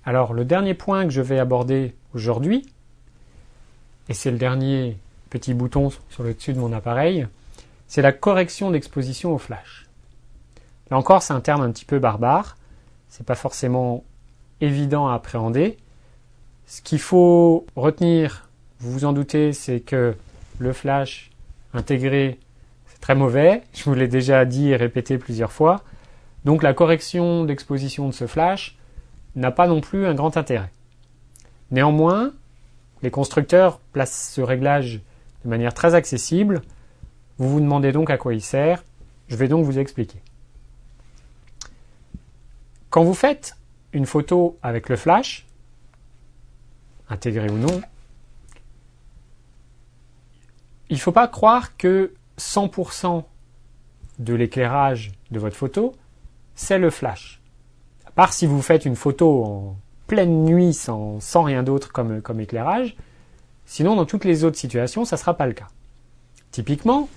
Alors le dernier point que je vais aborder aujourd'hui, et c'est le dernier petit bouton sur le dessus de mon appareil, c'est la correction d'exposition au flash. Là encore, c'est un terme un petit peu barbare, c'est pas forcément évident à appréhender. Ce qu'il faut retenir, vous vous en doutez, c'est que le flash intégré, c'est très mauvais, je vous l'ai déjà dit et répété plusieurs fois, donc la correction d'exposition de ce flash n'a pas non plus un grand intérêt. Néanmoins, les constructeurs placent ce réglage de manière très accessible. Vous vous demandez donc à quoi il sert. Je vais donc vous expliquer. Quand vous faites une photo avec le flash, intégré ou non, il ne faut pas croire que 100% de l'éclairage de votre photo, c'est le flash. À part si vous faites une photo en pleine nuit sans rien d'autre comme éclairage, sinon dans toutes les autres situations, ça ne sera pas le cas. Typiquement,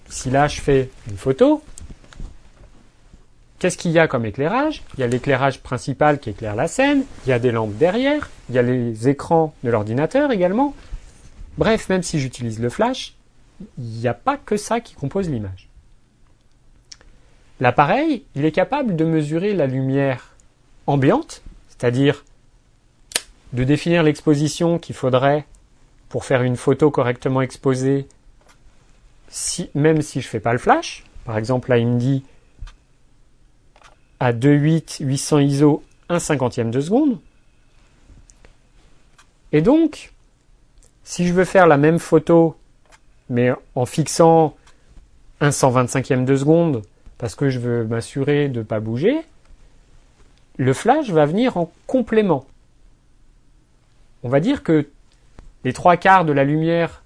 si là je fais une photo, qu'est-ce qu'il y a comme éclairage? Il y a l'éclairage principal qui éclaire la scène, il y a des lampes derrière, il y a les écrans de l'ordinateur également. Bref, même si j'utilise le flash, il n'y a pas que ça qui compose l'image. L'appareil, il est capable de mesurer la lumière ambiante, c'est-à-dire de définir l'exposition qu'il faudrait pour faire une photo correctement exposée, même si je ne fais pas le flash. Par exemple, là, il me dit à 2.8, 800 ISO, 1/50 de seconde. Et donc, si je veux faire la même photo, mais en fixant 1/125 de seconde, parce que je veux m'assurer de ne pas bouger, le flash va venir en complément. On va dire que les 3/4 de la lumière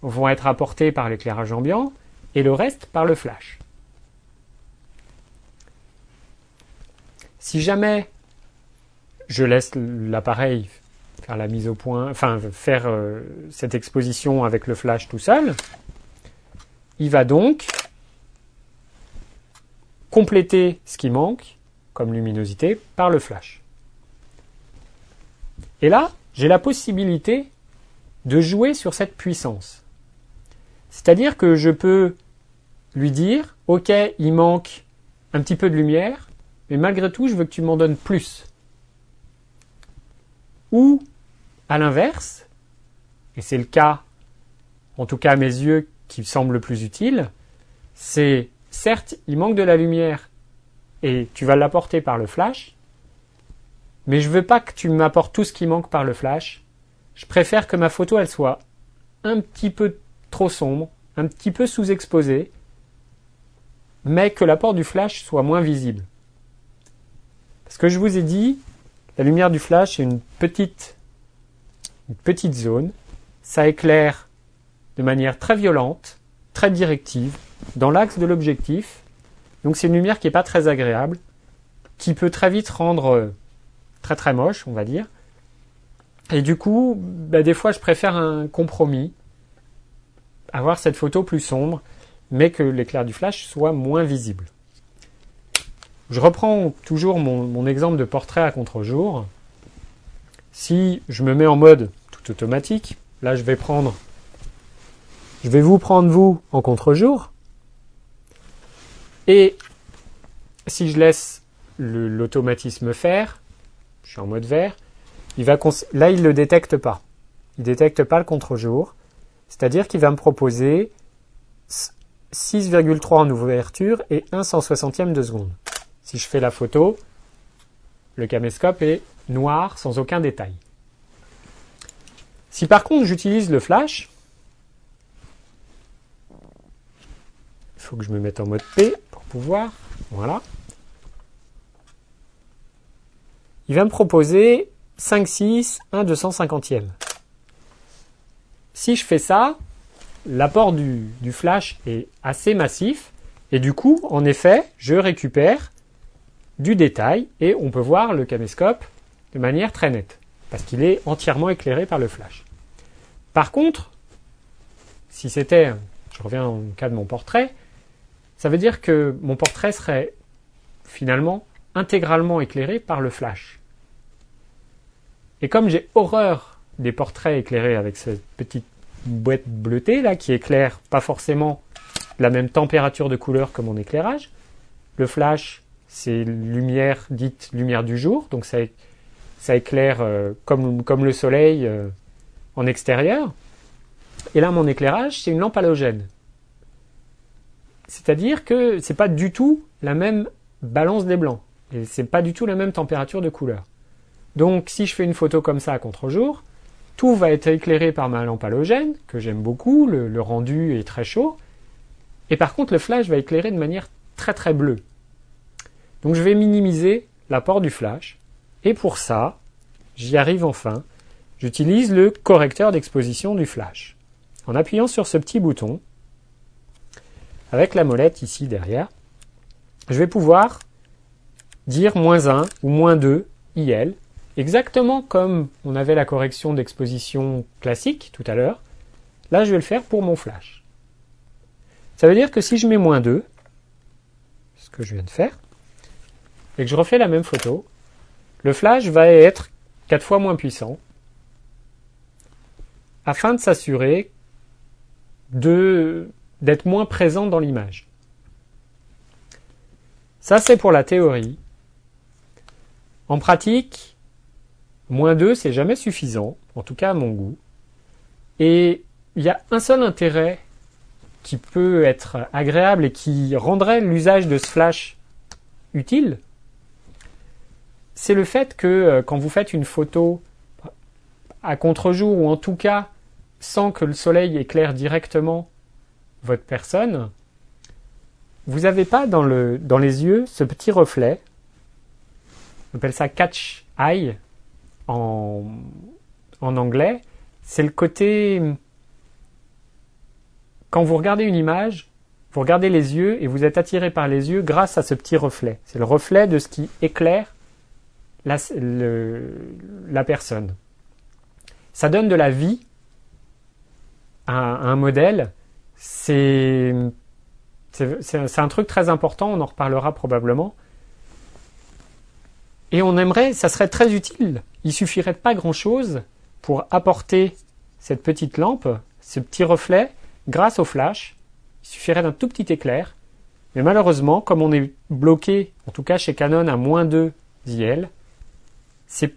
vont être apportés par l'éclairage ambiant et le reste par le flash. Si jamais je laisse l'appareil faire la mise au point, enfin faire cette exposition avec le flash tout seul, il va donc compléter ce qui manque comme luminosité par le flash. Et là, j'ai la possibilité de jouer sur cette puissance. C'est-à-dire que je peux lui dire, ok, il manque un petit peu de lumière, mais malgré tout, je veux que tu m'en donnes plus. Ou, à l'inverse, et c'est le cas, en tout cas à mes yeux, qui me semble le plus utile, c'est, certes, il manque de la lumière, et tu vas l'apporter par le flash, mais je veux pas que tu m'apportes tout ce qui manque par le flash. Je préfère que ma photo, elle soit un petit peu trop sombre, un petit peu sous-exposée, mais que l'apport du flash soit moins visible. Parce que je vous ai dit, la lumière du flash est une petite zone. Ça éclaire de manière très violente, très directive, dans l'axe de l'objectif. Donc c'est une lumière qui n'est pas très agréable, qui peut très vite rendre très très moche, on va dire. Et du coup, des fois je préfère un compromis, avoir cette photo plus sombre, mais que l'éclair du flash soit moins visible. Je reprends toujours mon exemple de portrait à contre-jour. Si je me mets en mode tout automatique, là je vais vous prendre vous en contre-jour, et si je laisse l'automatisme faire, je suis en mode vert, là il ne le détecte pas. Il ne détecte pas le contre-jour, c'est-à-dire qu'il va me proposer 6,3 en ouverture et 1/160 de seconde. Si je fais la photo, le caméscope est noir sans aucun détail. Si par contre j'utilise le flash, il faut que je me mette en mode P pour pouvoir, voilà. Il va me proposer 5,6, 1/250. Si je fais ça, l'apport du flash est assez massif et du coup, en effet, je récupère du détail et on peut voir le caméscope de manière très nette parce qu'il est entièrement éclairé par le flash. Par contre, si c'était, je reviens au cas de mon portrait, ça veut dire que mon portrait serait finalement intégralement éclairé par le flash. Et comme j'ai horreur des portraits éclairés avec cette petite boîte bleutée là qui éclaire pas forcément la même température de couleur que mon éclairage, le flash c'est lumière dite lumière du jour, donc ça éclaire comme le soleil en extérieur. Et là mon éclairage c'est une lampe halogène. C'est-à-dire que c'est pas du tout la même balance des blancs. Et c'est pas du tout la même température de couleur. Donc si je fais une photo comme ça à contre-jour, tout va être éclairé par ma lampe halogène, que j'aime beaucoup, le rendu est très chaud. Et par contre le flash va éclairer de manière très très bleue. Donc je vais minimiser l'apport du flash. Et pour ça, j'y arrive enfin, j'utilise le correcteur d'exposition du flash. En appuyant sur ce petit bouton, avec la molette ici derrière, je vais pouvoir dire -1 ou -2 IL, exactement comme on avait la correction d'exposition classique tout à l'heure. Là, je vais le faire pour mon flash. Ça veut dire que si je mets -2, ce que je viens de faire, et que je refais la même photo, le flash va être 4 fois moins puissant, afin de s'assurer d'être moins présent dans l'image. Ça, c'est pour la théorie. En pratique, -2, c'est jamais suffisant, en tout cas à mon goût. Et il y a un seul intérêt qui peut être agréable et qui rendrait l'usage de ce flash utile, c'est le fait que quand vous faites une photo à contre-jour, ou en tout cas sans que le soleil éclaire directement votre personne, vous n'avez pas dans les yeux ce petit reflet, on appelle ça catch eye en anglais, c'est le côté, quand vous regardez une image, vous regardez les yeux et vous êtes attiré par les yeux grâce à ce petit reflet. C'est le reflet de ce qui éclaire la personne. Ça donne de la vie à un modèle. C'est un truc très important, on en reparlera probablement. Et ça serait très utile. Il suffirait de pas grand-chose pour apporter cette petite lampe, ce petit reflet, grâce au flash. Il suffirait d'un tout petit éclair. Mais malheureusement, comme on est bloqué, en tout cas chez Canon, à -2 IL, c'est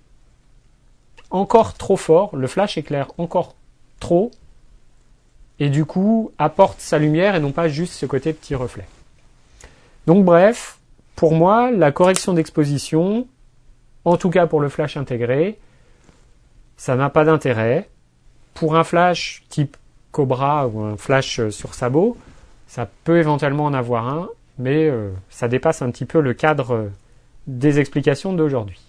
encore trop fort. Le flash éclaire encore trop. Et du coup, apporte sa lumière et non pas juste ce côté petit reflet. Donc bref, pour moi, la correction d'exposition, en tout cas pour le flash intégré, ça n'a pas d'intérêt. Pour un flash type Cobra ou un flash sur sabot, ça peut éventuellement en avoir un, mais ça dépasse un petit peu le cadre des explications d'aujourd'hui.